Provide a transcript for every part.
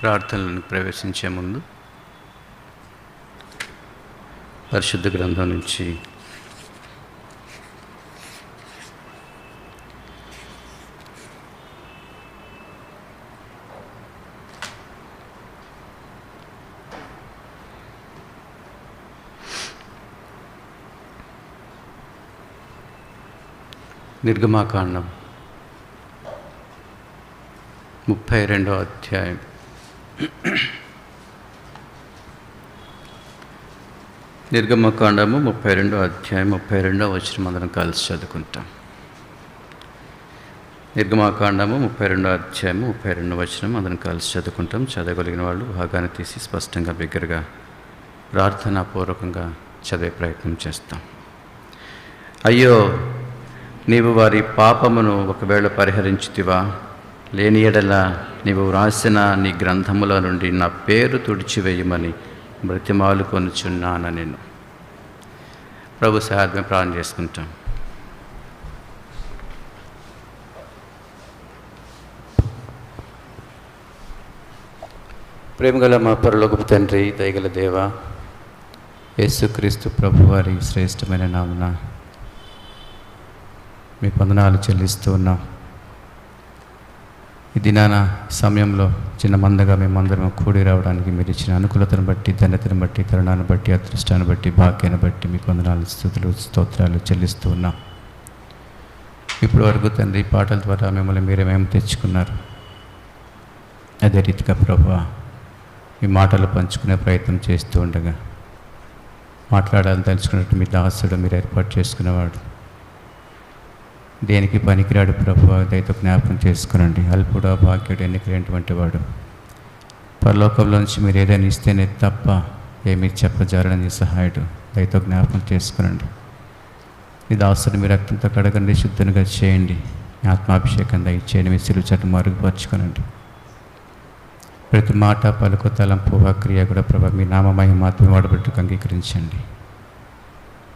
ప్రార్థనలను ప్రవేశించే ముందు పరిశుద్ధ గ్రంథం నుంచి నిర్గమాకాండం 32వ అధ్యాయం. నిర్గమకాండము 32వ అధ్యాయం 32వ వచనం అందరం కలిసి చదువుకుంటాం. నిర్గమకాండము 32వ అధ్యాయం 32వ వచనం అందరం కలిసి చదువుకుంటాం. చదవగలిగిన వాళ్ళు భాగాన్ని తీసి స్పష్టంగా బిగ్గరగా ప్రార్థనాపూర్వకంగా చదివే ప్రయత్నం చేస్తాం. అయ్యో, నీవు వారి పాపమును ఒకవేళ పరిహరించుతివా, లేని ఎడల నీవు వ్రాసిన నీ గ్రంథముల నుండి నా పేరు తుడిచివేయమని బ్రతిమాలు కొనుచున్నాను. నేను ప్రభు సహాయం ప్రార్థన చేసుకుంటాం. ప్రేమగల మా పరలోకపు తండ్రి, దయగల దేవ, యేసుక్రీస్తు ప్రభు వారి శ్రేష్టమైన నామమున మీ వందనాలు చెల్లిస్తూ ఉన్నాం. ఈ దినాన సమయంలో చిన్న మందగా మేమందరం కూడి రావడానికి మీరు ఇచ్చిన అనుకూలతను బట్టి, ధన్యతను బట్టి, తరుణాన్ని బట్టి, అదృష్టాన్ని బట్టి, భాగ్యాన్ని బట్టి మీకు వందనాలు, స్తుతులు, స్తోత్రాలు చెల్లిస్తూ ఉన్నాం. ఇప్పటి వరకు తండ్రి పాటల ద్వారా మిమ్మల్ని మీరేమేమి తెచ్చుకున్నారు, అదే రీతిగా ప్రభువా మీ మాటలు పంచుకునే ప్రయత్నం చేస్తూ ఉండగా మాట్లాడాలని తలుచుకున్నట్టు మీ దాసుడు మీరు ఏర్పాటు చేసుకునేవాడు, దేనికి పనికిరాడు ప్రభు, దయతో జ్ఞాపకం చేసుకునండి. అల్పుడు, భాగ్యుడు, ఎన్నికలేనటువంటి వాడు, పరలోకంలో నుంచి మీరు ఏదైనా ఇస్తేనే తప్ప ఏమీ చెప్పజారని సహాయుడు, దయతో జ్ఞాపకం చేసుకునండి. ఈ దాసుని మీ రక్తంతో కడగండి, శుద్ధునిగా చేయండి, మీ ఆత్మాభిషేకం దయచేయండి, మీ సిలువ చట్టు మరుగుపరుచుకునండి. ప్రతి మాట, పలుకు, తలంపు, క్రియ కూడా ప్రభు మీ నామమహిమ ఆత్మ వాడబట్టుకు అంగీకరించండి.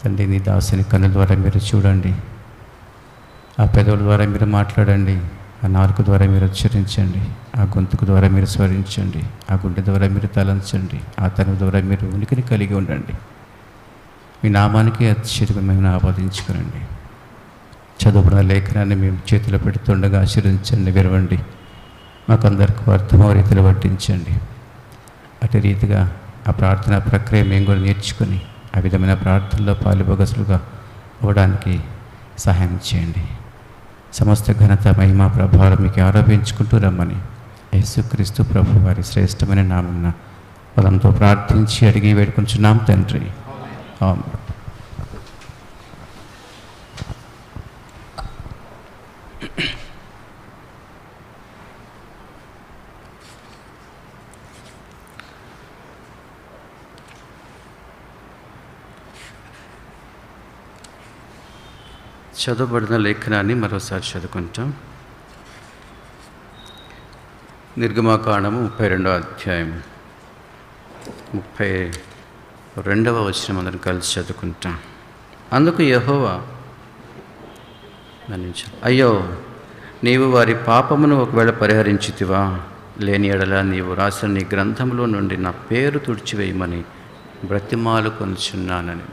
తండ్రి, నీ దాసుని కన్నుల ద్వారా మీరు చూడండి, ఆ పెదవుల ద్వారా మీరు మాట్లాడండి, ఆ నాలుక ద్వారా మీరు ఉచ్చరించండి, ఆ గొంతుకు ద్వారా మీరు స్వరించండి, ఆ గుండె ద్వారా మీరు తలంచండి, ఆ తనువు ద్వారా మీరు ఉనికిని కలిగి ఉండండి. మీ నామానికి అత్యధికంగా మేము ఆపాదించుకునండి. చదువుకున్న లేఖనాన్ని మేము చేతిలో పెడుతుండగా ఆశీర్వదించండి, విరవండి, మాకందరికీ అర్థమో రీతిలో పట్టించండి. అటు రీతిగా ఆ ప్రార్థన ప్రక్రియ మేము కూడా నేర్చుకొని ఆ విధమైన ప్రార్థనలో పాలుభగసులుగా అవ్వడానికి సహాయం చేయండి. సమస్త ఘనత, మహిమ, ప్రభావం మీకు ఆరోపించుకుంటూ రమ్మని యేసుక్రీస్తు ప్రభు వారి శ్రేష్టమైన నామమున పదంతో ప్రార్థించి అడిగి వేడుకుంటున్నాం తండ్రి, ఆమేన్. చదవబడిన లేఖనాన్ని మరోసారి చదువుకుంటాం. నిర్గమకాండము 32వ అధ్యాయం 32వ వచనం అందరం కలిసి చదువుకుంటాం. అందుకు యెహోవా, అయ్యో, నీవు వారి పాపమును ఒకవేళ పరిహరించుతివా, లేని ఎడల నీవు రాసిన నీ గ్రంథంలో నుండి నా పేరు తుడిచివేయమని బ్రతిమాలు కొనుచున్నానని.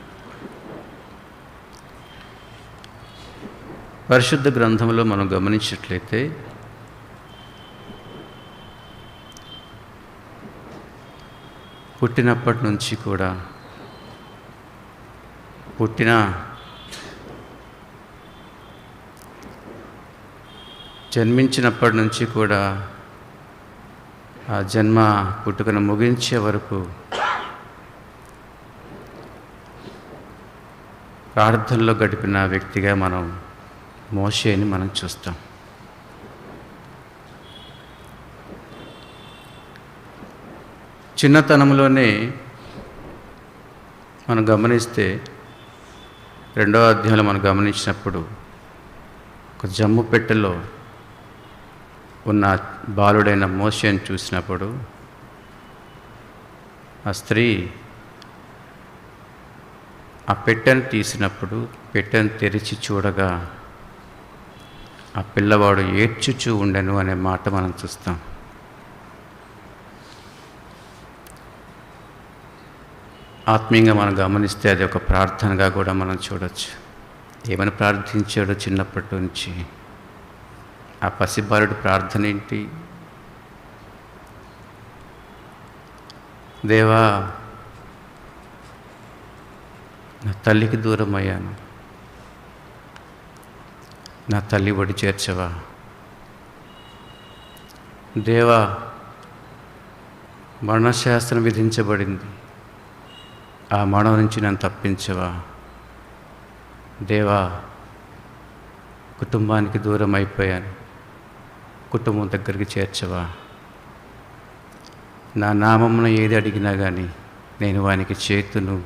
పరిశుద్ధ గ్రంథంలో మనం గమనించినట్లయితే పుట్టినప్పటి నుంచి కూడా, జన్మించినప్పటి నుంచి కూడా ఆ జన్మ పుట్టుకను ముగించే వరకు ప్రార్థనలో గడిపిన వ్యక్తిగా మనం మోషేని మనం చూస్తాం. చిన్నతనంలోనే మనం గమనిస్తే 2వ అధ్యాయంలో మనం గమనించినప్పుడు ఒక జమ్ము పెట్టెలో ఉన్న బాలుడైన మోషేని చూసినప్పుడు ఆ స్త్రీ ఆ పెట్టెను తీసినప్పుడు పెట్టెను తెరిచి చూడగా ఆ పిల్లవాడు ఏడ్చుచూ ఉండెను అనే మాట మనం చూస్తాం. ఆత్మీయంగా మనం గమనిస్తే అది ఒక ప్రార్థనగా కూడా మనం చూడవచ్చు. ఏమని ప్రార్థించాడో చిన్నప్పటి నుంచి. ఆ పసిబాలుడు ప్రార్థన ఏంటి? దేవా, నా తల్లికి దూరం అయ్యాను, నా తల్లి ఒడి చేర్చవా? దేవా, మరణశాస్త్రం విధించబడింది, ఆ మరణం నుంచి నన్ను తప్పించవా? దేవా, కుటుంబానికి దూరం అయిపోయాను, కుటుంబం దగ్గరికి చేర్చవా? నా నామమున ఏది అడిగినా కానీ నేను వానికి చేతును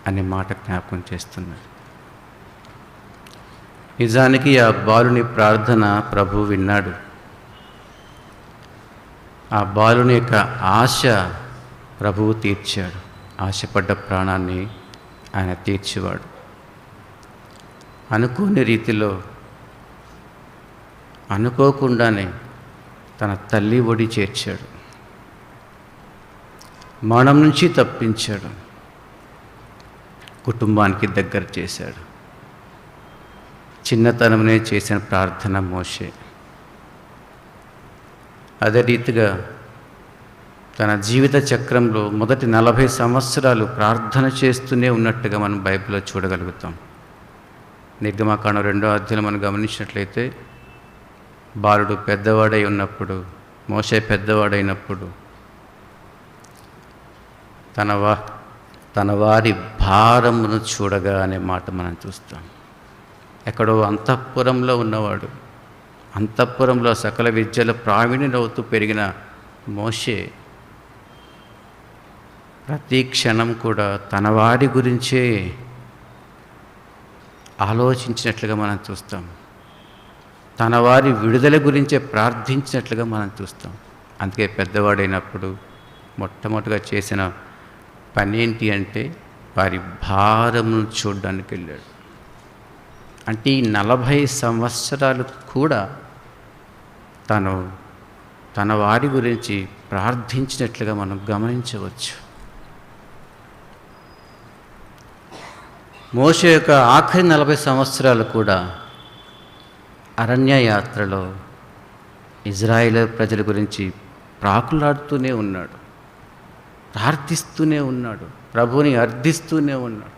అనే మాట జ్ఞాపకం చేస్తున్నాడు. నిజానికి ఆ బాలుని ప్రార్థన ప్రభువు విన్నాడు. ఆ బాలుని యొక్క ఆశ ప్రభువు తీర్చాడు. ఆశపడ్డ ప్రాణాన్ని ఆయన తీర్చేవాడు. అనుకోని రీతిలో, అనుకోకుండానే తన తల్లి ఒడి చేర్చాడు, మరణం నుంచి తప్పించాడు, కుటుంబానికి దగ్గర చేశాడు. చిన్నతనంనే చేసిన ప్రార్థన మోషే. అదే రీతిగా తన జీవిత చక్రంలో మొదటి 40 సంవత్సరాలు ప్రార్థన చేస్తూనే ఉన్నట్టుగా మనం బైబిల్లో చూడగలుగుతాం. నిర్గమకాండం 2వ అధ్యాయం మనం గమనించినట్లయితే, బాలుడు పెద్దవాడై ఉన్నప్పుడు, మోషే పెద్దవాడైనప్పుడు తన వారి భారమును చూడగా అనే మాట మనం చూస్తాం. ఎక్కడో అంతఃపురంలో ఉన్నవాడు, అంతఃపురంలో సకల విద్యల ప్రావీణ్యుడవుతూ పెరిగిన మోషే ప్రతి క్షణం కూడా తన వారి గురించే ఆలోచించినట్లుగా మనం చూస్తాం. తన వారి విడుదల గురించే ప్రార్థించినట్లుగా మనం చూస్తాం. అందుకే పెద్దవాడైనప్పుడు మొట్టమొదటిగా చేసిన పని ఏంటి అంటే వారి భారమును చూడడానికి వెళ్ళాడు. అంటే ఈ 40 సంవత్సరాలు కూడా తన వారి గురించి ప్రార్థించినట్లుగా మనం గమనించవచ్చు. మోషే యొక్క ఆఖరి 40 సంవత్సరాలు కూడా అరణ్య యాత్రలో ఇజ్రాయేల్ ప్రజల గురించి ప్రాకులాడుతూనే ఉన్నాడు, ప్రార్థిస్తూనే ఉన్నాడు, ప్రభువుని అర్థిస్తూనే ఉన్నాడు.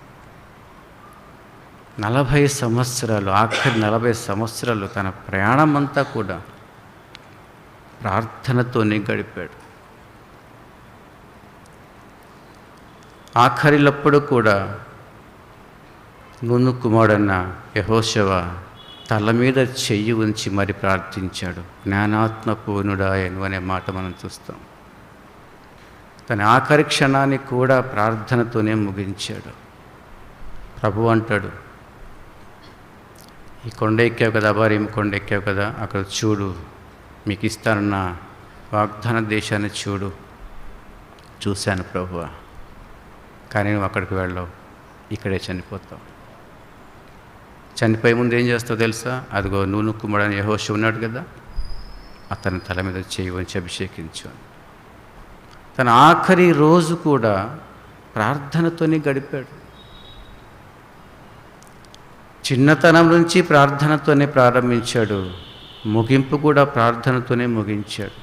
40 సంవత్సరాలు, ఆఖరి 40 సంవత్సరాలు తన ప్రయాణం అంతా కూడా ప్రార్థనతోనే గడిపాడు. ఆఖరిలప్పుడు కూడా నూను కుమారుడన్న యెహోషువ తల మీద చెయ్యి ఉంచి మరి ప్రార్థించాడు. జ్ఞానాత్మ పూర్ణుడాయను అనే మాట మనం చూస్తాం. తన ఆఖరి క్షణాన్ని కూడా ప్రార్థనతోనే ముగించాడు. ప్రభు అంటాడు, ఈ కొండ ఎక్కావు కదా, అబారీం కొండ ఎక్కావు కదా, అక్కడ చూడు, మీకు ఇస్తానన్న వాగ్దాన దేశాన్ని చూడు. చూశాను ప్రభువా, కానీ నువ్వు అక్కడికి వెళ్ళవు, ఇక్కడే చనిపోతావు. చనిపోయే ముందు ఏం చేస్తావు తెలుసా? అదిగో నూను కుమారుడైన యెహోషువ ఉన్నాడు కదా, అతని తల మీద చేయి ఉంచి అభిషేకించు. తన ఆఖరి రోజు కూడా ప్రార్థనతోనే గడిపాడు. చిన్నతనం నుంచి ప్రార్థనతోనే ప్రారంభించాడు, ముగింపు కూడా ప్రార్థనతోనే ముగించాడు.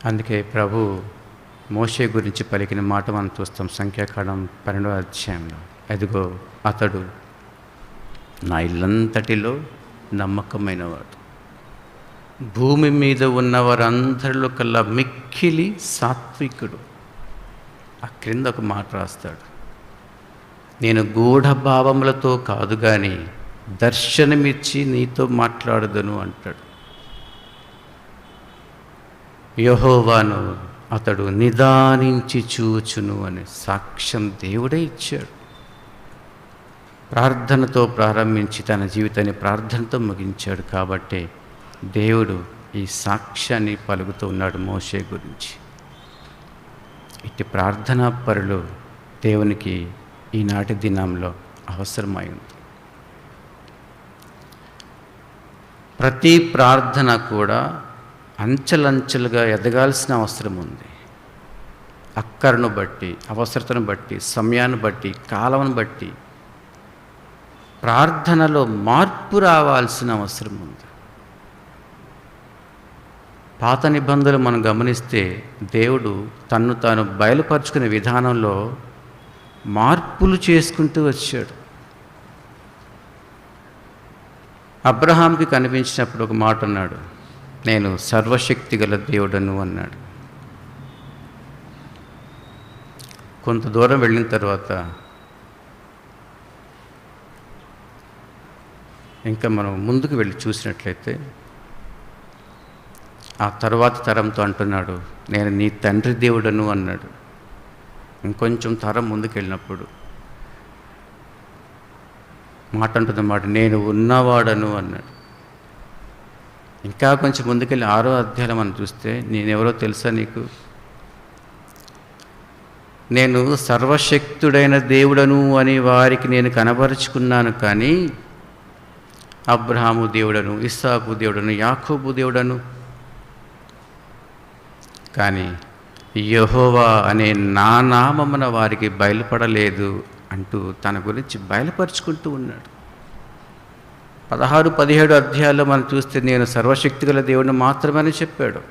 అందుకే ప్రభు మోషే గురించి పలికిన మాట మనం చూస్తాం సంఖ్యాకాండం 12వ అధ్యాయంలో. అదిగో అతడు నా ఇల్లంతటిలో నమ్మకమైనవాడు, భూమి మీద ఉన్న వారందరిలో కల్లా మిక్కిలి సాత్వికుడు. ఆ క్రింద ఒక మాట రాస్తాడు, నేను గూఢభావములతో కాదు కానీ దర్శనమిచ్చి నీతో మాట్లాడదును అంటాడు. యెహోవాను అతడు నిదానించి చూచును అనే సాక్ష్యం దేవుడే ఇచ్చాడు. ప్రార్థనతో ప్రారంభించి తన జీవితాన్ని ప్రార్థనతో ముగించాడు. కాబట్టి దేవుడు ఈ సాక్ష్యాన్ని పలుకుతూ ఉన్నాడు మోషే గురించి. ఇట్టి ప్రార్థనా పరులు దేవునికి ఈనాటి దినంలో అవసరమై ఉంది. ప్రతి ప్రార్థన కూడా అంచెలంచెలుగా ఎదగాల్సిన అవసరం ఉంది. అక్కరను బట్టి, అవసరతను బట్టి, సమయాన్ని బట్టి, కాలం బట్టి ప్రార్థనలో మార్పు రావాల్సిన అవసరం ఉంది. పాత నిబంధనలు మనం గమనిస్తే దేవుడు తన్ను తాను బయలుపరుచుకునే విధానంలో మార్పులు చేసుకుంటూ వచ్చాడు. అబ్రహాంకి కనిపించినప్పుడు ఒక మాట అన్నాడు, నేను సర్వశక్తి గల దేవుడను అన్నాడు. కొంత దూరం వెళ్ళిన తర్వాత ఇంకా మనం ముందుకు వెళ్ళి చూసినట్లయితే ఆ తర్వాత తరంతో అంటున్నాడు, నేను నీ తండ్రి దేవుడను అన్నాడు. ఇంకొంచెం తరం ముందుకు వెళ్ళినప్పుడు మాట అంటున్నమాట, నేను ఉన్నవాడను అన్నాడు. ఇంకా కొంచెం ముందుకెళ్ళి 6వ అధ్యాయం మనం చూస్తే, నేనెవరో తెలుసా నీకు? నేను సర్వశక్తుడైన దేవుడను అని వారికి నేను కనబరుచుకున్నాను, కానీ అబ్రహాము దేవుడను, ఇస్సాకు దేవుడను, యాకోబు దేవుడను, కానీ యెహోవా అనే నా నామమున వారికి బయలుపడలేదు అంటూ తన గురించి బయలుపరుచుకుంటూ ఉన్నాడు. 16, 17 అధ్యాయాల్లో మనం చూస్తే నేను సర్వశక్తి గల దేవుడిని మాత్రమే చెప్పాడు.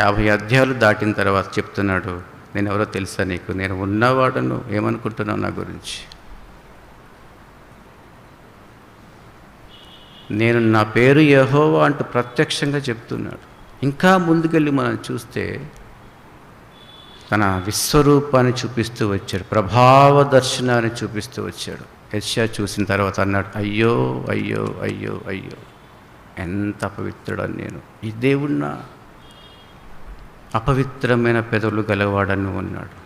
50 అధ్యాయాలు దాటిన తర్వాత చెప్తున్నాడు, నేను ఎవరో తెలుసా నీకు? నేను ఉన్నవాడను. ఏమనుకుంటున్నావు నా గురించి? నేను నా పేరు యెహోవా అంటూ ప్రత్యక్షంగా చెప్తున్నాడు. ఇంకా ముందుకెళ్ళి మనం చూస్తే తన విశ్వరూపాన్ని చూపిస్తూ వచ్చాడు, ప్రభావ దర్శనాన్ని చూపిస్తూ వచ్చాడు. యెషయా చూసిన తర్వాత అన్నాడు, అయ్యో అయ్యో అయ్యో అయ్యో, ఎంత అపవిత్రుడని నేను, ఈ దేవుణ్ణ అపవిత్రమైన పెదవులు గలవాడని అన్నాడు.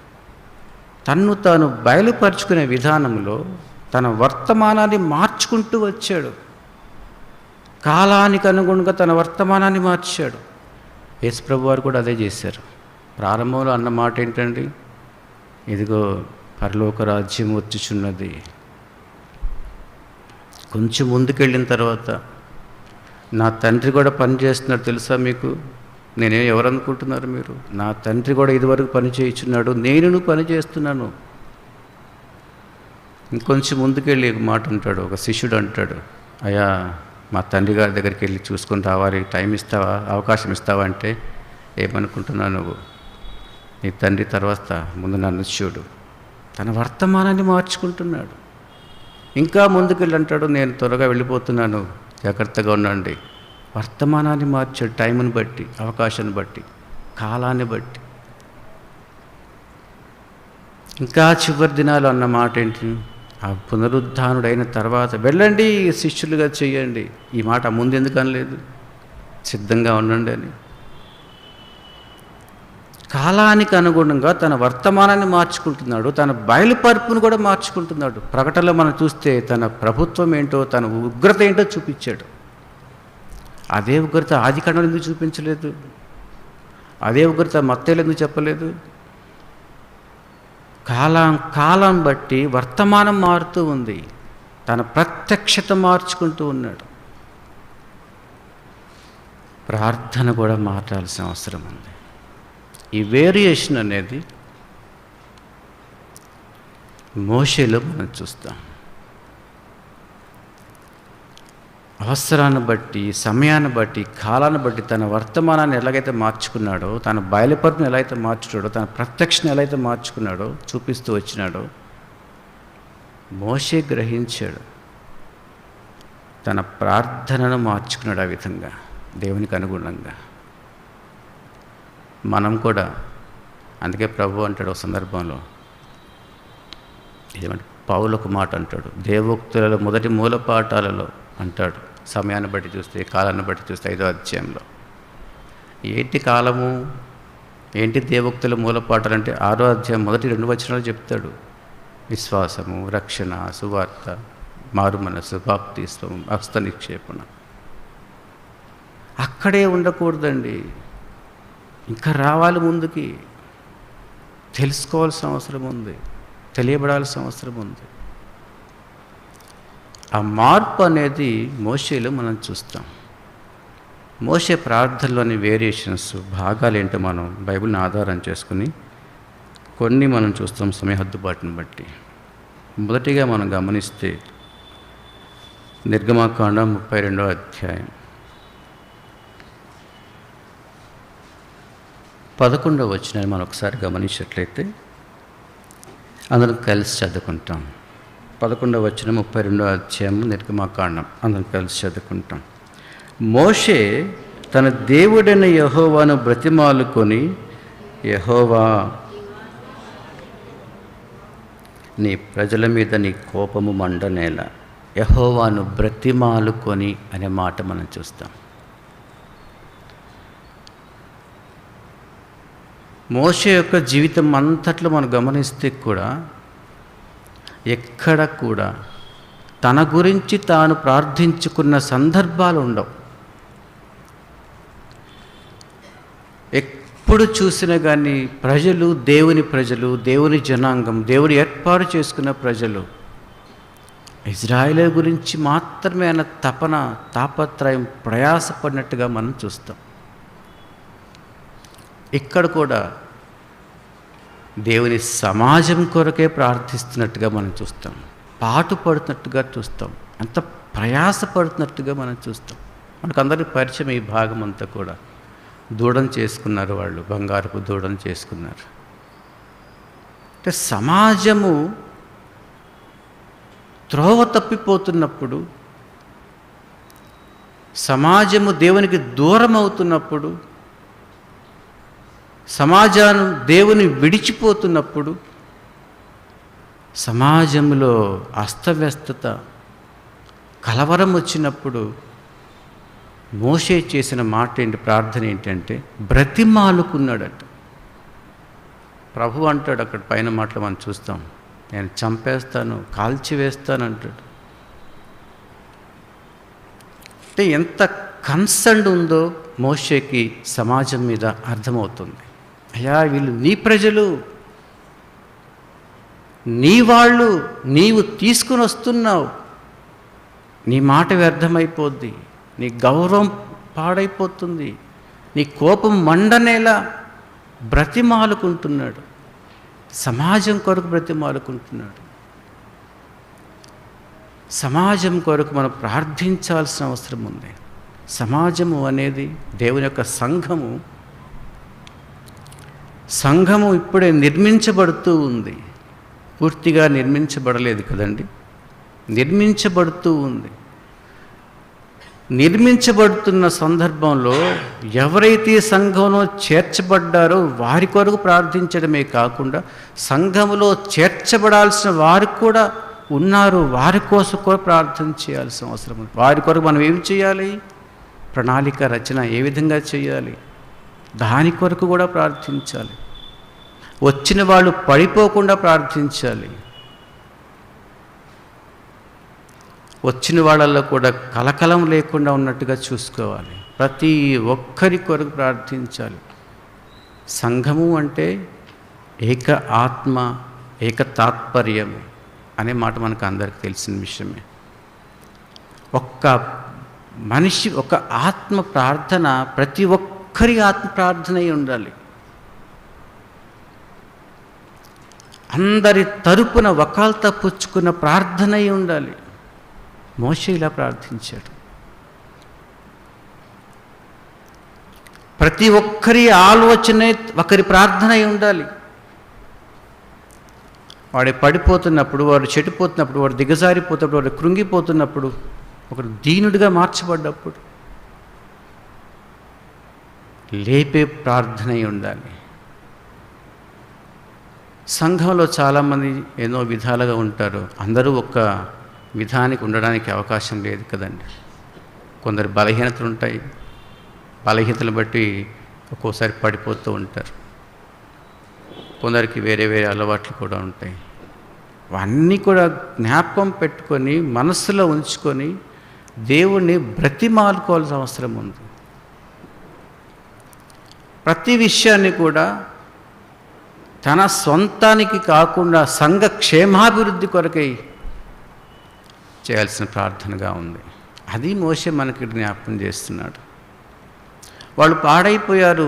తన్ను తాను బయలుపరుచుకునే విధానంలో తన వర్తమానాన్ని మార్చుకుంటూ వచ్చాడు. కాలానికి అనుగుణంగా తన వర్తమానాన్ని మార్చాడు. యేసుప్రభు వారు కూడా అదే చేశారు. ప్రారంభంలో అన్న మాట ఏంటండి? ఇదిగో పరలోక రాజ్యం వచ్చుచున్నది. కొంచెం ముందుకెళ్ళిన తర్వాత నా తండ్రి కూడా పని చేస్తున్నాడు తెలుసా మీకు? నేనేం ఎవరనుకుంటున్నారు మీరు? నా తండ్రి కూడా ఇదివరకు పని చేయించున్నాడు, నేను పని చేస్తున్నాను. ఇంకొంచెం ముందుకెళ్ళి ఒక మాట అంటాడు, ఒక శిష్యుడు అంటాడు, అయ్యా మా తండ్రి గారి దగ్గరికి వెళ్ళి చూసుకొని రావాలి, టైం ఇస్తావా, అవకాశం ఇస్తావా అంటే, ఏమనుకుంటున్నావు నువ్వు? నీ తండ్రి తర్వాత ముందు నన్ను చూడు. తన వర్తమానాన్ని మార్చుకుంటున్నాడు. ఇంకా ముందుకెళ్ళి అంటాడు, నేను త్వరగా వెళ్ళిపోతున్నాను, జాగ్రత్తగా ఉండండి. వర్తమానాన్ని మార్చాడు, టైంని బట్టి, అవకాశాన్ని బట్టి, కాలాన్ని బట్టి. ఇంకా చివరి దినాలు అన్న మాట ఏంటి? ఆ పునరుద్ధానుడైన తర్వాత వెళ్ళండి శిష్యులుగా చేయండి. ఈ మాట ముందు ఎందుకు అనలేదు? సిద్ధంగా ఉండండి అని. కాలానికి అనుగుణంగా తన వర్తమానాన్ని మార్చుకుంటున్నాడు, తన బయలుపరుపును కూడా మార్చుకుంటున్నాడు. ప్రకటనలో మనం చూస్తే తన ప్రభుత్వం ఏంటో, తన ఉగ్రత ఏంటో చూపించాడు. అదే ఉగ్రత ఆదికాండంలో ఎందుకు చూపించలేదు? అదే ఉగ్రత మత్తయిలో ఎందుకు చెప్పలేదు? కాలం బట్టి వర్తమానం మారుతూ ఉంది. తన ప్రత్యక్షత మార్చుకుంటూ ఉన్నాడు. ప్రార్థన కూడా మార్చాల్సిన అవసరం ఉంది. ఈ వేరియేషన్ అనేది మోషేలో మనం చూస్తాం. అవసరాన్ని బట్టి, సమయాన్ని బట్టి, కాలాన్ని బట్టి తన వర్తమానాన్ని ఎలాగైతే మార్చుకున్నాడో, తన బయలుపరుపుని ఎలా అయితే మార్చుకున్నాడో, తన ప్రత్యక్షను ఎలా అయితే మార్చుకున్నాడో, చూపిస్తూ వచ్చినాడో మోషే గ్రహించాడు. తన ప్రార్థనను మార్చుకున్నాడు ఆ విధంగా, దేవునికి అనుగుణంగా. మనం కూడా అందుకే ప్రభు అంటాడు ఒక సందర్భంలో, ఏమంటే పౌలు ఒక మాట అంటాడు, దేవోక్తులలో మొదటి మూలపాఠాలలో అంటాడు, సమయాన్ని బట్టి చూస్తే, కాలాన్ని బట్టి చూస్తే 5వ అధ్యాయంలో. ఏంటి కాలము, ఏంటి దేవోక్తుల మూలపాఠాలు అంటే 6వ అధ్యాయం మొదటి 2 వచనాలు చెప్తాడు. విశ్వాసము, రక్షణ, సువార్త, మారు మనసు, బాప్తిస్వం, హస్త నిక్షేపణ. అక్కడే ఉండకూడదండి, ఇంకా రావాలి ముందుకి. తెలుసుకోవాల్సిన అవసరం ఉంది, తెలియబడాల్సిన అవసరం ఉంది. ఆ మార్పు అనేది మోషేలో మనం చూస్తాం. మోషే ప్రార్థనలోని వేరియేషన్స్, భాగాలు ఏంటో మనం బైబిల్ని ఆధారం చేసుకుని కొన్ని మనం చూస్తాం సమయ హద్దుబాటుని బట్టి. మొదటిగా మనం గమనిస్తే నిర్గమాకాండం 32వ అధ్యాయం 11వ వచనాన్ని మనం ఒకసారి గమనించినట్లయితే అందరం కలిసి చదువుకుంటాం. 11వ వచనం 32వ అధ్యాయం నిర్గమాకాండం అందరం కలిసి చదువుకుంటాం. మోషే తన దేవుడైన యెహోవాను బ్రతిమాలుకొని, యెహోవా, నీ ప్రజల మీద నీ కోపము మండనేలా. యెహోవాను బ్రతిమాలుకొని అనే మాట మనం చూస్తాం. మోషే యొక్క జీవితం అంతట్లో మనం గమనిస్తే కూడా ఎక్కడ కూడా తన గురించి తాను ప్రార్థించుకున్న సందర్భాలు ఉండవు. ఎప్పుడు చూసినా కానీ ప్రజలు, దేవుని జనాంగం, దేవుని ఏర్పాటు చేసుకున్న ప్రజలు ఇజ్రాయేలు గురించి మాత్రమే ఆయన తపన, తాపత్రయం, ప్రయాసపడినట్టుగా మనం చూస్తాం. ఇక్కడ కూడా దేవుని సమాజం కొరకే ప్రార్థిస్తున్నట్టుగా మనం చూస్తాం, పాటు పడుతున్నట్టుగా చూస్తాం, అంత ప్రయాసపడుతున్నట్టుగా మనం చూస్తాం. మనకందరికీ పరిచయం ఈ భాగం అంతా కూడా. దూడను చేసుకున్నారు వాళ్ళు, బంగారపు దూడను చేసుకున్నారు. అంటే సమాజము త్రోవ తప్పిపోతున్నప్పుడు, సమాజము దేవునికి దూరం అవుతున్నప్పుడు, సమాజాన్ని దేవుని విడిచిపోతున్నప్పుడు, సమాజంలో అస్తవ్యస్తత, కలవరం వచ్చినప్పుడు మోషే చేసిన మాట ఏంటి, ప్రార్థన ఏంటంటే బ్రతిమాలుకున్నాడట. ప్రభు అంటాడు అక్కడ పైన మాటలు మనం చూస్తాం, నేను చంపేస్తాను, కాల్చివేస్తాను అంటాడు. అంటే ఎంత కన్సర్న్ ఉందో మోషేకి సమాజం మీద అర్థమవుతుంది. అయ్యా, వీళ్ళు నీ ప్రజలు, నీ వాళ్ళు, నీవు తీసుకుని వస్తున్నావు, నీ మాట వ్యర్థమైపోద్ది, నీ గౌరవం పాడైపోతుంది, నీ కోపం మండనేలా బ్రతిమాలుకుంటున్నాడు. సమాజం కొరకు బ్రతిమాలుకుంటున్నాడు. సమాజం కొరకు మనం ప్రార్థించాల్సిన అవసరం ఉంది. సమాజము అనేది దేవుని యొక్క సంఘము ఇప్పుడే నిర్మించబడుతూ ఉంది. పూర్తిగా నిర్మించబడలేదు కదండి, నిర్మించబడుతూ ఉంది. నిర్మించబడుతున్న సందర్భంలో ఎవరైతే సంఘంలో చేర్చబడ్డారో వారి కొరకు ప్రార్థించడమే కాకుండా సంఘములో చేర్చబడాల్సిన వారు కూడా ఉన్నారు, వారి కోసం కూడా ప్రార్థన చేయాల్సిన అవసరం ఉంది. వారి కొరకు మనం ఏం చేయాలి, ప్రణాళిక రచన ఏ విధంగా చేయాలి, దాని కొరకు కూడా ప్రార్థించాలి. వచ్చిన వాళ్ళు పడిపోకుండా ప్రార్థించాలి. వచ్చిన వాళ్ళల్లో కూడా కలకలం లేకుండా ఉన్నట్టుగా చూసుకోవాలి. ప్రతి ఒక్కరి కొరకు ప్రార్థించాలి. సంఘము అంటే ఏక ఆత్మ, ఏక తాత్పర్యము అనే మాట మనకు అందరికీ తెలిసిన విషయమే. ఒక్క మనిషి, ఒక ఆత్మ ప్రార్థన ప్రతి ఒక్కరి ఆత్మ ప్రార్థన అయి ఉండాలి. అందరి తరపున వకాల్తా పుచ్చుకున్న ప్రార్థన అయి ఉండాలి. మోషే ఇలా ప్రార్థించాడు. ప్రతి ఒక్కరి ఆలోచనే ఒకరి ప్రార్థన అయి ఉండాలి. వాడు పడిపోతున్నప్పుడు, వాడు చెడిపోతున్నప్పుడు, వాడు దిగజారిపోతున్నప్పుడు, వాడు కృంగిపోతున్నప్పుడు, ఒకడు దీనుడిగా మార్చబడ్డప్పుడు లేపే ప్రార్థన అయి ఉండాలి. సంఘంలో చాలామంది ఎన్నో విధాలుగా ఉంటారు. అందరూ ఒక్క విధానికి ఉండడానికి అవకాశం లేదు కదండి. కొందరు బలహీనతలు ఉంటాయి, బలహీనతలు బట్టి ఒక్కోసారి పడిపోతూ ఉంటారు. కొందరికి వేరే వేరే అలవాట్లు కూడా ఉంటాయి. అవన్నీ కూడా జ్ఞాపకం పెట్టుకొని మనస్సులో ఉంచుకొని దేవుణ్ణి బ్రతిమాలుకోవాల్సిన అవసరం ఉంది. ప్రతి విషయాన్ని కూడా తన సొంతానికి కాకుండా సంఘ క్షేమాభివృద్ధి కొరకై చేయాల్సిన ప్రార్థనగా ఉంది. అది మోషే మనకి జ్ఞాపకం చేస్తున్నాడు. వాళ్ళు పాడైపోయారు,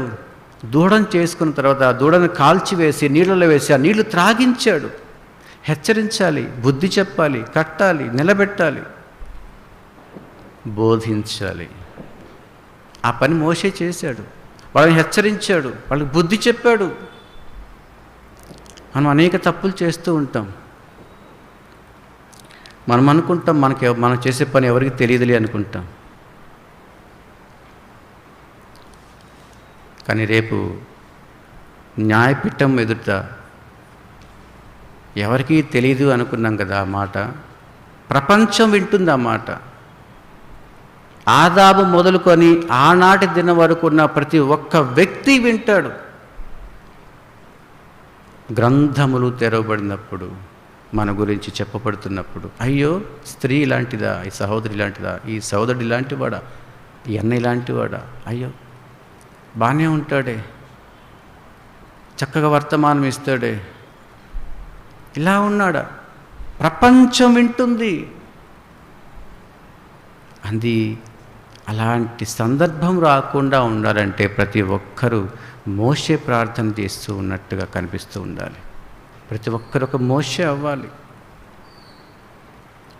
దూడను చేసుకున్న తర్వాత ఆ దూడను కాల్చివేసి నీళ్ళలో వేసి ఆ నీళ్లు త్రాగించాడు. హెచ్చరించాలి, బుద్ధి చెప్పాలి, కట్టాలి, నిలబెట్టాలి, బోధించాలి. ఆ పని మోషే చేశాడు. వాళ్ళని హెచ్చరించాడు, వాళ్ళకి బుద్ధి చెప్పాడు. మనం అనేక తప్పులు చేస్తూ ఉంటాం. మనం అనుకుంటాం మనం చేసే పని ఎవరికి తెలియదులే అనుకుంటాం. కానీ రేపు న్యాయపీఠం ఎదుట ఎవరికీ తెలియదు అనుకున్నాం కదా, ఆ మాట ప్రపంచం వింటుంది. ఆ మాట ఆదాము మొదలుకొని ఆనాటి దినం వరకు ఉన్న ప్రతి ఒక్క వ్యక్తి వింటాడు. గ్రంథములు తెరవబడినప్పుడు, మన గురించి చెప్పబడుతున్నప్పుడు, అయ్యో స్త్రీ ఇలాంటిదా, ఈ సహోదరి ఇలాంటిదా, ఈ సహోదరుడు ఇలాంటివాడా, ఈ అన్న ఇలాంటివాడా, అయ్యో బాగానే ఉంటాడే, చక్కగా వర్తమానం ఇస్తాడే, ఇలా ఉన్నాడా, ప్రపంచం వింటుంది. అది అలాంటి సందర్భం రాకుండా ఉండాలంటే ప్రతి ఒక్కరూ మోషే ప్రార్థన చేస్తూ ఉన్నట్టుగా కనిపిస్తూ ఉండాలి. ప్రతి ఒక్కరు ఒక మోషే అవ్వాలి.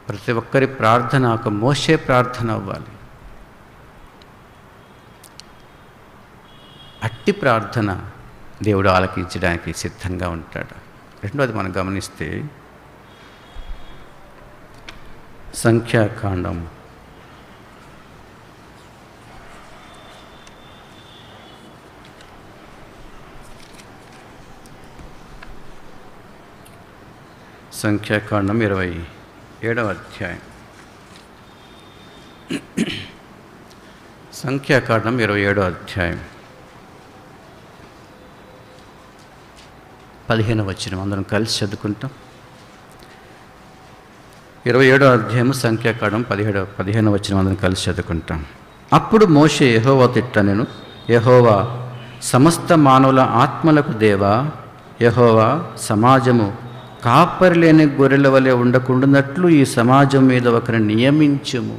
ప్రతి ఒక్కరి ప్రార్థన ఒక మోషే ప్రార్థన అవ్వాలి. అట్టి ప్రార్థన దేవుడు ఆలకించడానికి సిద్ధంగా ఉంటాడు. రెండోది మనం గమనిస్తే సంఖ్యాకాండం 27వ అధ్యాయం. సంఖ్యాకాండం 27వ అధ్యాయం 15వ వచనం అందరం కలిసి చదువుకుంటాం. 27వ అధ్యాయం సంఖ్యాకాండం 15వ వచనం అందరం కలిసి చదువుకుంటాం. అప్పుడు మోషే యెహోవాతో ఇట్లనెను, యెహోవా సమస్త మానవుల ఆత్మలకు దేవా, యెహోవా సమాజము కాపరి లేని గొర్రెల వలె ఉండకుండానట్లు ఈ సమాజం మీద ఒకరిని నియమించుము.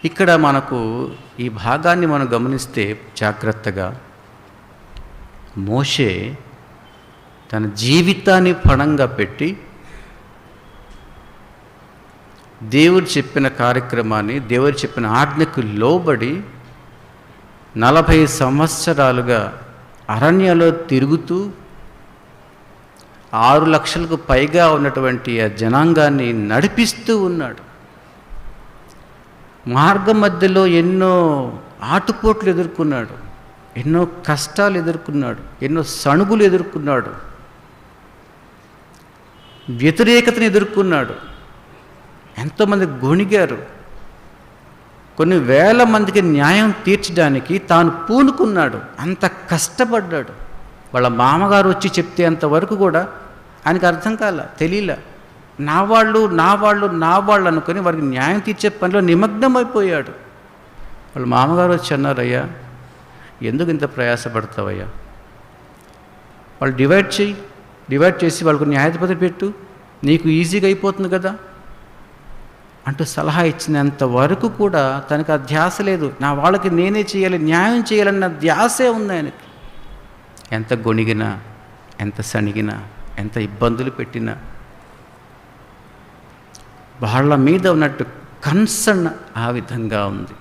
ఇక్కడ మనకు ఈ భాగాన్ని మనం గమనిస్తే జాగ్రత్తగా, మోషే తన జీవితాన్ని పణంగా పెట్టి దేవుడు చెప్పిన కార్యక్రమాన్ని, దేవుడు చెప్పిన ఆజ్ఞకు లోబడి 40 సంవత్సరాలుగా అరణ్యంలో తిరుగుతూ 6 లక్షలకు పైగా ఉన్నటువంటి ఆ జనాంగాన్ని నడిపిస్తూ ఉన్నాడు. మార్గం మధ్యలో ఎన్నో ఆటుపోట్లు ఎదుర్కొన్నాడు, ఎన్నో కష్టాలు ఎదుర్కొన్నాడు, ఎన్నో సణుగులు ఎదుర్కొన్నాడు, వ్యతిరేకతను ఎదుర్కొన్నాడు. ఎంతోమంది గొణిగారు. కొన్ని వేల మందికి న్యాయం తీర్చడానికి తాను పూనుకున్నాడు. అంత కష్టపడ్డాడు. వాళ్ళ మామగారు వచ్చి చెప్తే అంతవరకు కూడా ఆయనకు అర్థం కాల, తెలియలే. నా వాళ్ళు అనుకొని వారికి న్యాయం తీర్చే పనిలో నిమగ్నమైపోయాడు. వాళ్ళ మామగారు వచ్చి అన్నారు, అయ్యా ఎందుకు ఇంత ప్రయాసపడతావయ్యా, వాళ్ళు డివైడ్ చేసి వాళ్ళకు న్యాయాధిపతి పెట్టు, నీకు ఈజీగా అయిపోతుంది కదా అంటూ సలహా ఇచ్చినంత వరకు కూడా తనకు ఆ ధ్యాస లేదు. నా వాళ్ళకి నేనే చేయాలి, న్యాయం చేయాలన్న ధ్యాసే ఉంది ఆయనకి. ఎంత గొణిగినా, ఎంత సణిగినా, ఎంత ఇబ్బందులు పెట్టినా వాళ్ళ మీద ఉన్నట్టు కన్సర్న్ ఆ విధంగా ఉంది.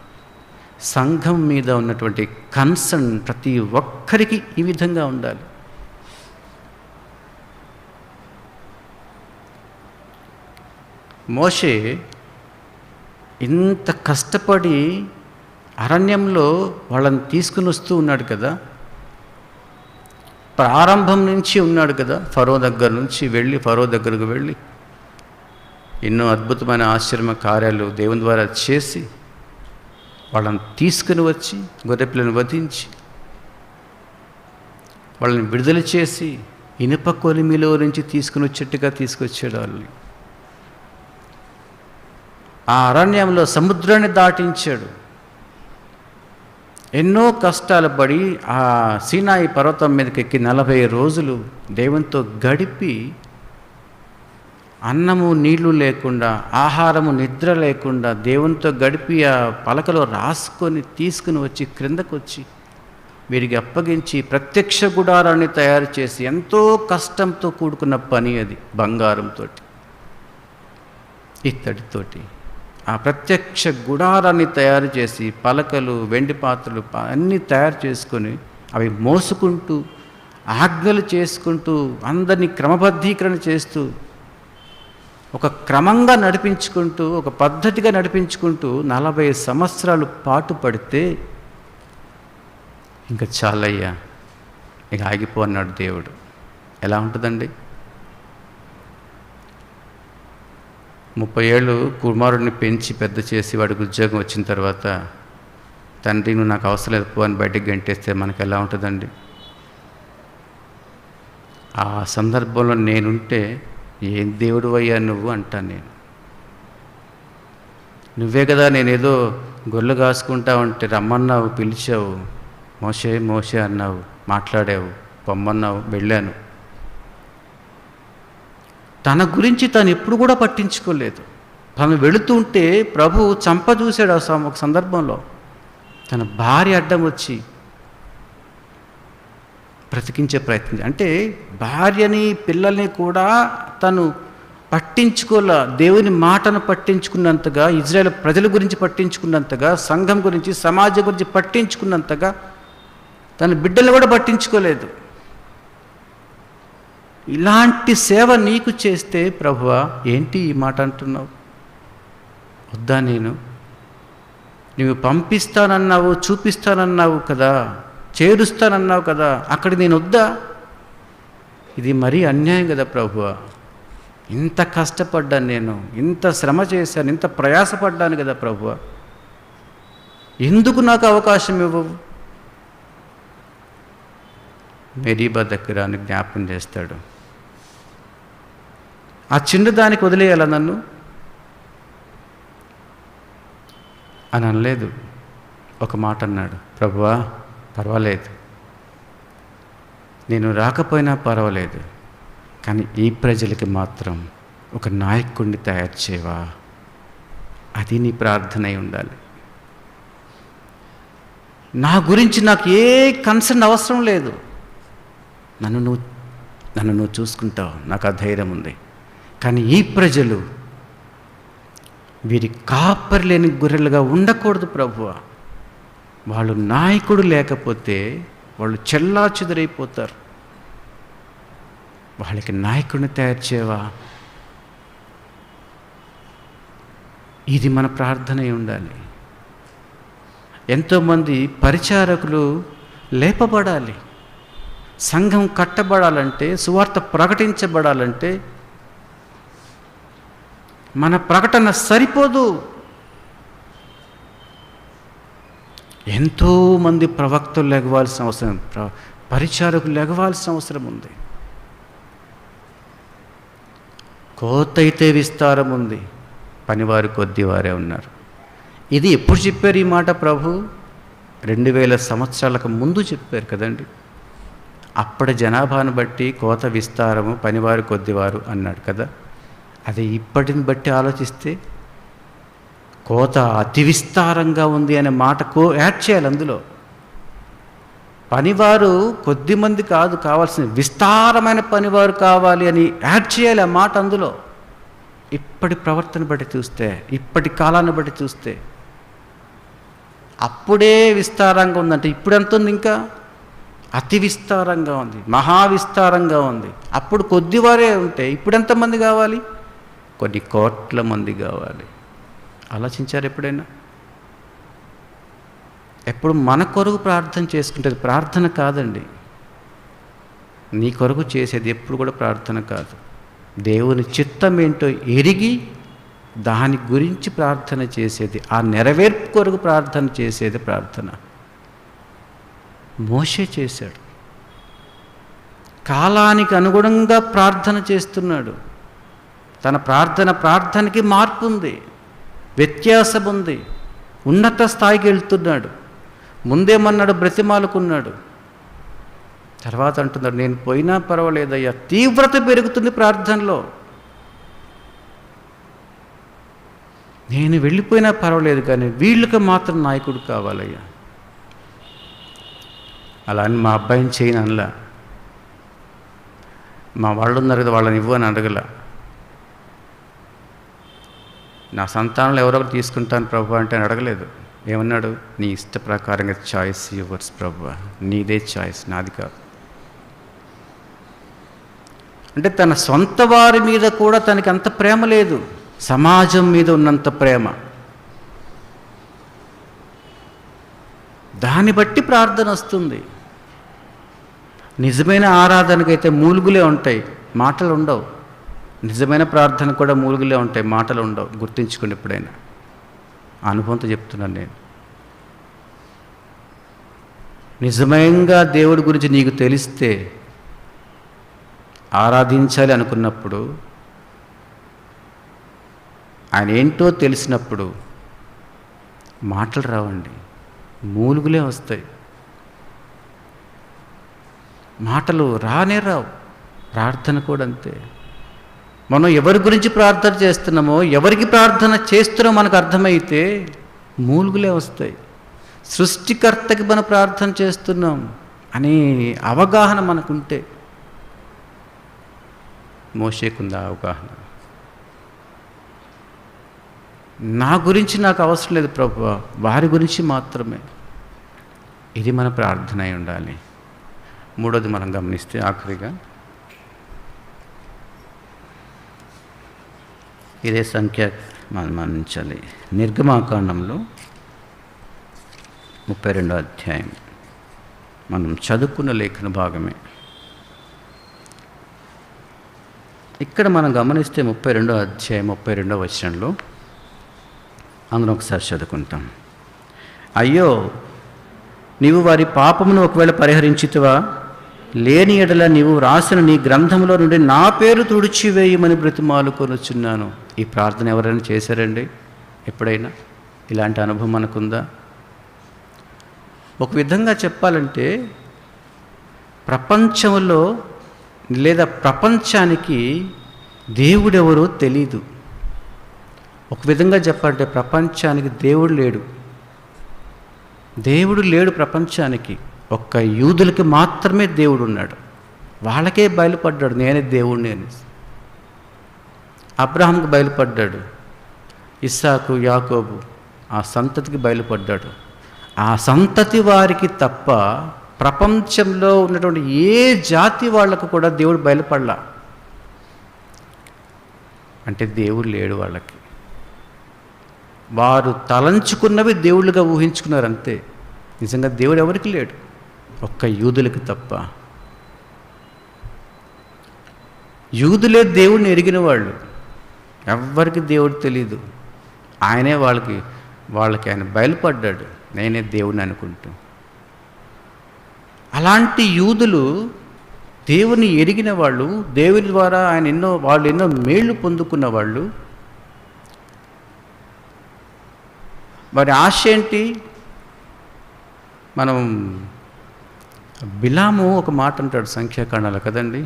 సంఘం మీద ఉన్నటువంటి కన్సర్న్ ప్రతి ఒక్కరికి ఈ విధంగా ఉండాలి. మోషే ఇంత కష్టపడి అరణ్యంలో వాళ్ళని తీసుకుని వస్తూ ఉన్నాడు కదా, ప్రారంభం నుంచి ఉన్నాడు కదా. ఫరో దగ్గరకు వెళ్ళి ఎన్నో అద్భుతమైన ఆశ్చర్య కార్యాలు దేవుని ద్వారా చేసి వాళ్ళని తీసుకుని వచ్చి గొర్రెపిల్లను వధించి వాళ్ళని విడుదల చేసి ఇనుప కొలిమిలో నుంచి తీసుకుని వచ్చేట్టుగా తీసుకొచ్చాడు వాళ్ళని. ఆ అరణ్యంలో సముద్రాన్ని దాటించాడు. ఎన్నో కష్టాలు పడి ఆ సీనాయి పర్వతం మీదకి ఎక్కి 40 రోజులు దేవునితో గడిపి అన్నము నీళ్లు లేకుండా, ఆహారము నిద్ర లేకుండా దేవునితో గడిపి ఆ పలకలో రాసుకొని తీసుకుని వచ్చి క్రిందకు వచ్చి వీరికి అప్పగించి ప్రత్యక్ష గుడారాన్ని తయారు చేసి, ఎంతో కష్టంతో కూడుకున్న పని అది, బంగారంతో ఇత్తడితోటి ఆ ప్రత్యక్ష గుడారాన్ని తయారు చేసి పలకలు, వెండి పాత్రలు అన్నీ తయారు చేసుకొని అవి మోసుకుంటూ ఆజ్ఞలు చేసుకుంటూ అందరినీ క్రమబద్ధీకరణ చేస్తూ ఒక క్రమంగా నడిపించుకుంటూ ఒక పద్ధతిగా నడిపించుకుంటూ 40 సంవత్సరాలు పాటు పడితే ఇంకా చాలయ్యా, ఇక ఆగిపో అన్నాడు దేవుడు. ఎలా ఉంటుందండి? 30 ఏళ్ళు కుమారుడిని పెంచి పెద్ద చేసి వాడికి ఉద్యోగం వచ్చిన తర్వాత తండ్రి నువ్వు నాకు అవసరం లేదు పో అని బయటికి గంటేస్తే మనకు ఎలా ఉంటుందండి? ఆ సందర్భంలో నేనుంటే ఏం దేవుడు అయ్యా నువ్వు అంటాను నేను. నువ్వే కదా నేనేదో గొర్రెలు కాసుకుంటా ఉంటే రమ్మన్నావు, పిలిచావు, మోషే మోషే అన్నావు, మాట్లాడావు, పొమ్మన్నావు, వెళ్ళాను. తన గురించి తను ఎప్పుడు కూడా పట్టించుకోలేదు. తను వెళుతుంటే ప్రభు చంప చూశాడు. ఒక సందర్భంలో తన భార్య అడ్డం వచ్చి బ్రతికించే ప్రయత్నం, అంటే భార్యని పిల్లల్ని కూడా తను పట్టించుకోలే. దేవుని మాటను పట్టించుకున్నంతగా, ఇజ్రాయేల్ ప్రజల గురించి పట్టించుకున్నంతగా, సంఘం గురించి, సమాజం గురించి పట్టించుకున్నంతగా తన బిడ్డలు కూడా పట్టించుకోలేదు. ఇలాంటి సేవ నీకు చేస్తే ప్రభువా ఏంటి ఈ మాట అంటున్నావు? వద్దా? నువ్వు పంపిస్తానన్నావు, చూపిస్తానన్నావు కదా, చేరుస్తానన్నావు కదా, అక్కడ నేను వద్దా? ఇది మరీ అన్యాయం కదా ప్రభువా. ఇంత కష్టపడ్డాను నేను, ఇంత శ్రమ చేశాను, ఇంత ప్రయాసపడ్డాను కదా ప్రభువా, ఎందుకు నాకు అవకాశం ఇవ్వవు? మెరీబా దగ్గర జ్ఞాపకం చేస్తాడు. ఆ చిన్నదానికి వదిలేయాలా నన్ను అని అనలేదు. ఒక మాట అన్నాడు, ప్రభువా పర్వాలేదు, నేను రాకపోయినా పర్వాలేదు, కానీ ఈ ప్రజలకి మాత్రం ఒక నాయకుడిని తయారు చేయవా? అది నీ ప్రార్థన అయి ఉండాలి. నా గురించి నాకు ఏ కన్సర్న్ అవసరం లేదు, నన్ను నువ్వు చూసుకుంటావు, నాకు ఆ ధైర్యం ఉంది. కానీ ఈ ప్రజలు వీరి కాపరి లేని గొర్రెలుగా ఉండకూడదు ప్రభువా. వాళ్ళు నాయకుడు లేకపోతే వాళ్ళు చెల్లాచెదురైపోతారు. వాళ్ళకి నాయకుడిని తయారు చేయవా? ఇది మన ప్రార్థన అయి ఉండాలి. ఎంతోమంది పరిచారకులు లేపబడాలి. సంఘం కట్టబడాలంటే, సువార్త ప్రకటించబడాలంటే మన ప్రకటన సరిపోదు. ఎంతోమంది ప్రవక్తలు లెగవాల్సిన అవసరం, పరిచారకులు లెగవాల్సిన అవసరం ఉంది. కోత అయితే విస్తారం ఉంది, పనివారు కొద్దివారే ఉన్నారు. ఇది ఎప్పుడు చెప్పారు ఈ మాట? ప్రభు 2000 సంవత్సరాలకు ముందు చెప్పారు కదండి. అప్పటి జనాభాను బట్టి కోత విస్తారము, పనివారు కొద్దివారు అన్నాడు కదా. అదే ఇప్పటిని బట్టి ఆలోచిస్తే కోత అతి విస్తారంగా ఉంది అనే మాట యాడ్ చేయాలి అందులో. పనివారు కొద్దిమంది కాదు కావాల్సిన, విస్తారమైన పనివారు కావాలి అని యాడ్ చేయాలి ఆ మాట అందులో. ఇప్పటి ప్రవర్తన బట్టి చూస్తే, ఇప్పటి కాలాన్ని బట్టి చూస్తే అప్పుడే విస్తారంగా ఉందంటే ఇప్పుడు ఎంత ఉంది? ఇంకా అతి విస్తారంగా ఉంది, మహావిస్తారంగా ఉంది. అప్పుడు కొద్దివారే ఉంటే ఇప్పుడు ఎంతమంది కావాలి? కొన్ని కోట్ల మంది కావాలి. ఆలోచించారు ఎప్పుడైనా? ఎప్పుడు మన కొరకు ప్రార్థన చేసుకుంటే ప్రార్థన కాదండి. నీ కొరకు చేసేది ఎప్పుడు కూడా ప్రార్థన కాదు. దేవుని చిత్తం ఏంటో ఎరిగి దాని గురించి ప్రార్థన చేసేది, ఆ నెరవేర్పు కొరకు ప్రార్థన చేసేది ప్రార్థన. మోషే చేశాడు. కాలానికి అనుగుణంగా ప్రార్థన చేస్తున్నాడు. తన ప్రార్థనకి మార్పు ఉంది, వ్యత్యాసం ఉంది, ఉన్నత స్థాయికి వెళ్తున్నాడు. ముందేమన్నాడు? బ్రతిమాలుకున్నాడు. తర్వాత అంటున్నాడు, నేను పోయినా పర్వాలేదయ్యా. తీవ్రత పెరుగుతుంది ప్రార్థనలో. నేను వెళ్ళిపోయినా పర్వాలేదు, కానీ వీళ్ళకి మాత్రం నాయకుడు కావాలయ్యా. అలా అని మా అబ్బాయిని చేయను అనలా, మా వాళ్ళు ఉన్నారు కదా వాళ్ళని ఇవ్వు అని అడగల. నా సంతానంలో ఎవరొకరు తీసుకుంటాను ప్రభు అంటే అని అడగలేదు. ఏమన్నాడు? నీ ఇష్ట ప్రకారంగా చాయిస్ యువర్స్ ప్రభు, నీదే చాయిస్, నాది కాదు. అంటే తన సొంత వారి మీద కూడా తనకి అంత ప్రేమ లేదు, సమాజం మీద ఉన్నంత ప్రేమ. దాన్ని బట్టి ప్రార్థన వస్తుంది. నిజమైన ఆరాధనకైతే మూలుగులే ఉంటాయి, మాటలు ఉండవు. నిజమైన ప్రార్థన కూడా మూలుగులే ఉంటాయి, మాటలు ఉండవు. గుర్తుంచుకోండి ఎప్పుడైనా. అనుభవంతో చెప్తున్నాను నేను. నిజంగా దేవుడి గురించి నీకు తెలిస్తే, ఆరాధించాలి అనుకున్నప్పుడు, ఆయన ఏంటో తెలిసినప్పుడు మాటలు రావండి, మూలుగులే వస్తాయి. మాటలు రానే రావు. ప్రార్థన కూడా అంతే. మనం ఎవరి గురించి ప్రార్థన చేస్తున్నామో, ఎవరికి ప్రార్థన చేస్తున్నామో మనకు అర్థమైతే మూలుగులే వస్తాయి. సృష్టికర్తకి మనం ప్రార్థన చేస్తున్నాం అనే అవగాహన మనకుంటే. మోషేకుంది ఆ అవగాహన. నా గురించి నాకు అవసరం లేదు ప్రభువా, వారి గురించి మాత్రమే. ఇది మన ప్రార్థన అయి ఉండాలి. మూడోది మనం గమనిస్తే ఆఖరిగా ఇదే సంఖ్య మనం గమనించాలి. నిర్గమాకాండంలో 32వ అధ్యాయం మనం చదువుకున్న లేఖన భాగమే. ఇక్కడ మనం గమనిస్తే 32వ అధ్యాయం 32వ వచనంలో అందులో ఒకసారి చదువుకుంటాం. అయ్యో, నీవు వారి పాపమును ఒకవేళ పరిహరించితివా, లేని ఎడల నీవు రాసిన నీ గ్రంథంలో నుండి నా పేరు తుడిచివేయమని బ్రతిమాలుకొనుచున్నాను. ఈ ప్రార్థన ఎవరైనా చేశారండి? ఎప్పుడైనా ఇలాంటి అనుభవం మనకుందా? ఒక విధంగా చెప్పాలంటే ప్రపంచంలో లేదా ప్రపంచానికి దేవుడెవరో తెలీదు. ఒక విధంగా చెప్పాలంటే ప్రపంచానికి దేవుడు లేడు. దేవుడు లేడు ప్రపంచానికి. ఒక్క యూదులకి మాత్రమే దేవుడు ఉన్నాడు. వాళ్ళకే బయలుపడ్డాడు, నేనే దేవుడిని అని. అబ్రహాంకి బయలుపడ్డాడు, ఇస్సాకు, యాకోబు ఆ సంతతికి బయలుపడ్డాడు. ఆ సంతతి వారికి తప్ప ప్రపంచంలో ఉన్నటువంటి ఏ జాతి వాళ్లకు కూడా దేవుడు బయలుపడలా. అంటే దేవుడు లేడు వాళ్ళకి. వారు తలంచుకున్నవి దేవుళ్ళుగా ఊహించుకున్నారు అంతే. నిజంగా దేవుడు ఎవరికి లేడు, ఒక్క యూదులకి తప్ప. యూదులే దేవుడిని ఎరిగిన వాళ్ళు. ఎవ్వరికి దేవుడు తెలీదు. ఆయనే వాళ్ళకి ఆయన బయలుపడ్డాడు, నేనే దేవుడిని అనుకుంటూ. అలాంటి యూదులు దేవుని ఎరిగిన వాళ్ళు, దేవుని ద్వారా వాళ్ళు ఎన్నో మేళ్ళు పొందుకున్న వాళ్ళు. వారి ఆశ ఏంటి? మనం బిలాము ఒక మాట అంటాడు సంఖ్యాకాండాలు కదండి,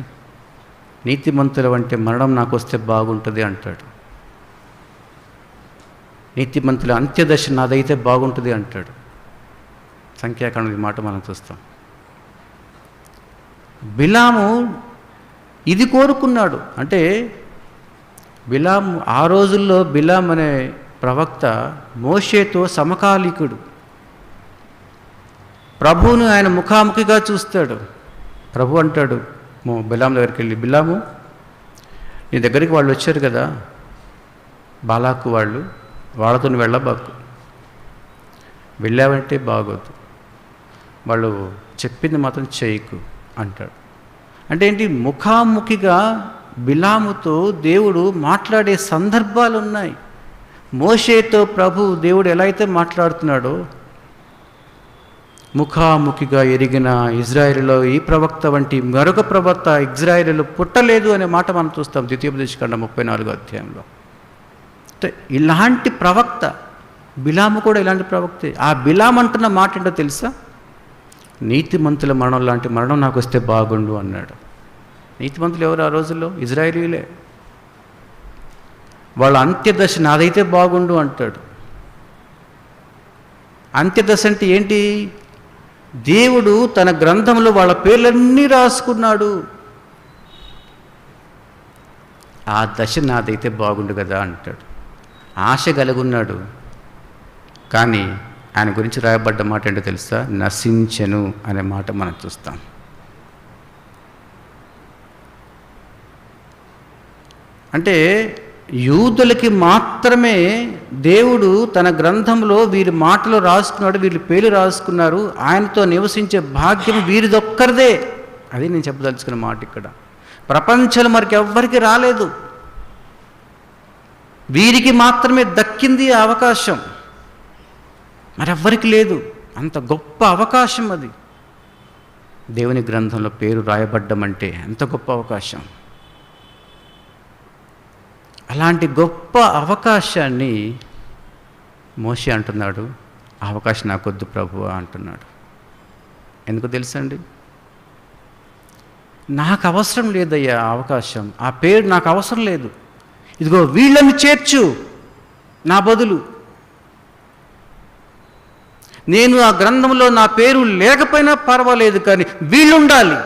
నీతిమంతుల వంటి మరణం నాకు వస్తే బాగుంటుంది అంటాడు. నీతిమంతుల అంత్యదశ నాదైతే బాగుంటుంది అంటాడు. సంఖ్యాకాండం ఈ మాట మనం చూస్తాం. బిలాము ఇది కోరుకున్నాడు. అంటే బిలాము ఆ రోజుల్లో బిలాం అనే ప్రవక్త మోషేతో సమకాలీకుడు. ప్రభువును ఆయన ముఖాముఖిగా చూస్తాడు. ప్రభు అంటాడు బిలాం దగ్గరికి వెళ్ళి, బిలాము, నీ దగ్గరికి వాళ్ళు వచ్చారు కదా, బాలాకు వాళ్ళతో వెళ్ళబాకు, వెళ్ళావంటే బాగోదు, వాళ్ళు చెప్పింది మాత్రం చేయకు అంటాడు. అంటే ఏంటి? ముఖాముఖిగా బిలాముతో దేవుడు మాట్లాడే సందర్భాలు ఉన్నాయి. మోషేతో దేవుడు ఎలా అయితే మాట్లాడుతున్నాడో, ముఖాముఖిగా ఎరిగిన ఇజ్రాయేలులో ఈ ప్రవక్త వంటి మరొక ప్రవక్త ఇజ్రాయేలులో పుట్టలేదు అనే మాట మనం చూస్తాం ద్వితీయోపదేశకాండం 34వ అధ్యాయంలో. ఇలాంటి ప్రవక్త బిలాము కూడా ఇలాంటి ప్రవక్తే. ఆ బిలాం అంటున్న మాట ఏంటో తెలుసా? నీతిమంతుల మరణం లాంటి మరణం నాకు వస్తే బాగుండు అన్నాడు. నీతిమంతులు ఎవరు ఆ రోజుల్లో? ఇజ్రాయేలీలే. వాళ్ళ అంత్యదశ నాదైతే బాగుండు అంటాడు. అంత్యదశ అంటే ఏంటి? దేవుడు తన గ్రంథంలో వాళ్ళ పేర్లన్నీ రాసుకున్నాడు. ఆ దశ నాదైతే బాగుండు కదా అంటాడు. ఆశ కలిగున్నాడు. కానీ ఆయన గురించి రాయబడ్డ మాట ఏంటో తెలుసా? నశించెను అనే మాట మనం చూస్తాం. అంటే యూదులకి మాత్రమే దేవుడు తన గ్రంథంలో వీరి మాటలు రాసుకున్నాడు, వీరి పేర్లు రాసుకున్నారు. ఆయనతో నివసించే భాగ్యం వీరిదొక్కరిదే. అది నేను చెప్పదలుచుకున్న మాట ఇక్కడ. ప్రపంచంలో మరికి ఎవ్వరికి రాలేదు, వీరికి మాత్రమే దక్కింది ఆ అవకాశం. మరెవ్వరికి లేదు. అంత గొప్ప అవకాశం అది. దేవుని గ్రంథంలో పేరు రాయబడ్డం అంటే ఎంత గొప్ప అవకాశం. అలాంటి గొప్ప అవకాశాన్ని మోషే అంటున్నాడు, ఆ అవకాశం నాకొద్దు ప్రభువా అంటున్నాడు. ఎందుకు తెలుసండి? నాకు అవసరం లేదయ్యా ఆ అవకాశం, ఆ పేరు నాకు అవసరం లేదు. ఇదిగో వీళ్ళని చేర్చు నా బదులు. నేను ఆ గ్రంథంలో నా పేరు లేకపోయినా పర్వాలేదు, కానీ వీళ్ళుండాలి,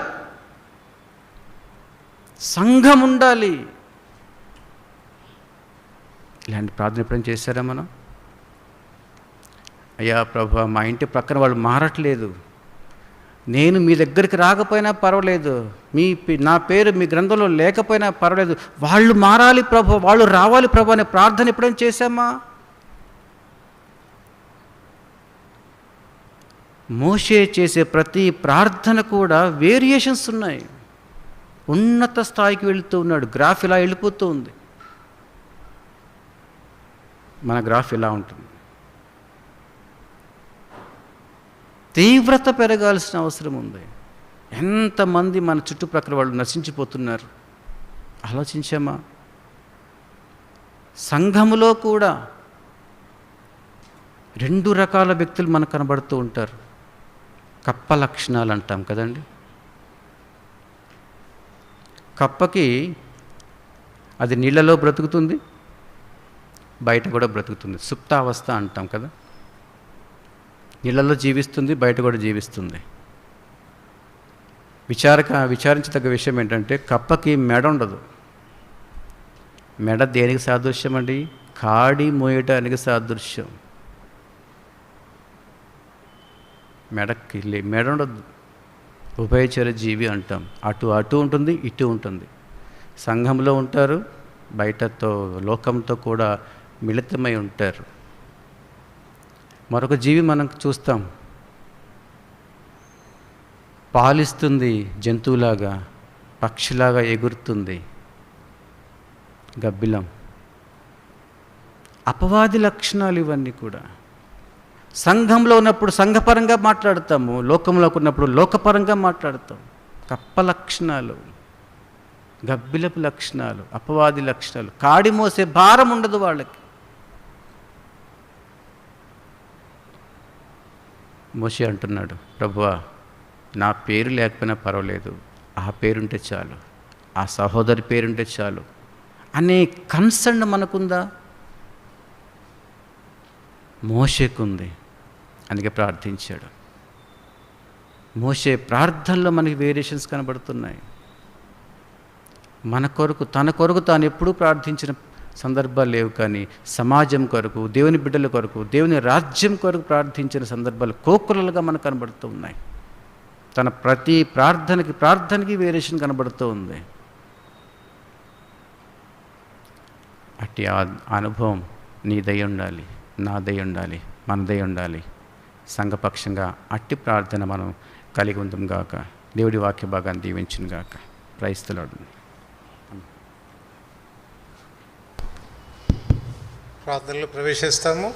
సంఘం ఉండాలి. ఇలాంటి ప్రార్థన ఎప్పుడైనా చేశారా మనం? అయ్యా ప్రభువా, మా ఇంటి ప్రక్కన వాళ్ళు మారట్లేదు, నేను మీ దగ్గరికి రాకపోయినా పర్వాలేదు, నా పేరు మీ గ్రంథంలో లేకపోయినా పర్వాలేదు, వాళ్ళు మారాలి ప్రభు, వాళ్ళు రావాలి ప్రభు అనే ప్రార్థన ఎప్పుడైనా చేశామా? మోషే చేసే ప్రతి ప్రార్థన కూడా వేరియేషన్స్ ఉన్నాయి. ఉన్నత స్థాయికి వెళుతూ ఉన్నాడు. గ్రాఫ్ ఇలా వెళ్ళిపోతూ ఉంది. మన గ్రాఫ్ ఇలా ఉంటుంది. తీవ్రత పెరగాల్సిన అవసరం ఉంది. ఎంతమంది మన చుట్టుప్రక్కల వాళ్ళు నశించిపోతున్నారు ఆలోచించామా? సంఘములో కూడా 2 రకాల వ్యక్తులు మనకు కనబడుతూ ఉంటారు. కప్ప లక్షణాలు అంటాం కదండి. కప్పకి అది నీళ్ళలో బ్రతుకుతుంది, బయట కూడా బ్రతుకుతుంది. సుప్తావస్థ అంటాం కదా. నీళ్ళలో జీవిస్తుంది, బయట కూడా జీవిస్తుంది. విచారించదగ్గ విషయం ఏంటంటే కప్పకి మెడ ఉండదు. మెడ దేనికి సాదృశ్యం అండి? కాడి మోయటానికి సాదృశ్యం. మెడ ఉండదు. ఉభయచర జీవి అంటాం. అటు ఉంటుంది, ఇటు ఉంటుంది. సంఘంలో ఉంటారు, బయటతో లోకంతో కూడా మిళితమై ఉంటారు. మరొక జీవి మనం చూస్తాం, పాలిస్తుంది, జంతువులాగా పక్షిలాగా ఎగురుతుంది, గబ్బిలం. అపవాది లక్షణాలు ఇవన్నీ కూడా. సంఘంలో ఉన్నప్పుడు సంఘపరంగా మాట్లాడతాము, లోకంలోకి ఉన్నప్పుడు లోకపరంగా మాట్లాడతాం. కప్ప లక్షణాలు, గబ్బిలపు లక్షణాలు, అపవాది లక్షణాలు. కాడి మోసే భారం ఉండదు వాళ్ళకి. మోషే అంటున్నాడు, ప్రభువా నా పేరు లేకపోయినా పర్వాలేదు, ఆ పేరుంటే చాలు, ఆ సహోదరి పేరుంటే చాలు అనే కన్సర్న్ మనకుందా? మోషేకుంది. అందుకే ప్రార్థించాడు. మోషే ప్రార్థనలో మనకి వేరియేషన్స్ కనబడుతున్నాయి. మన కొరకు, తన కొరకు తాను ఎప్పుడూ ప్రార్థించిన సందర్భాలు లేవు, కానీ సమాజం కొరకు, దేవుని బిడ్డల కొరకు, దేవుని రాజ్యం కొరకు ప్రార్థించిన సందర్భాలు కోకొల్లలుగా మనకు కనబడుతూ ఉన్నాయి. తన ప్రతి ప్రార్థనకి వేరియేషన్ కనబడుతూ ఉంది. అట్టి అనుభవం నీదై ఉండాలి, నాదై ఉండాలి, మనదై ఉండాలి. సంఘపక్షంగా అట్టి ప్రార్థన మనం కలిగి ఉందాం గాక. దేవుడి వాక్య భాగాన్ని దీవించును గాక. Praise the lord. ప్రార్థనలో ప్రవేశిస్తాము.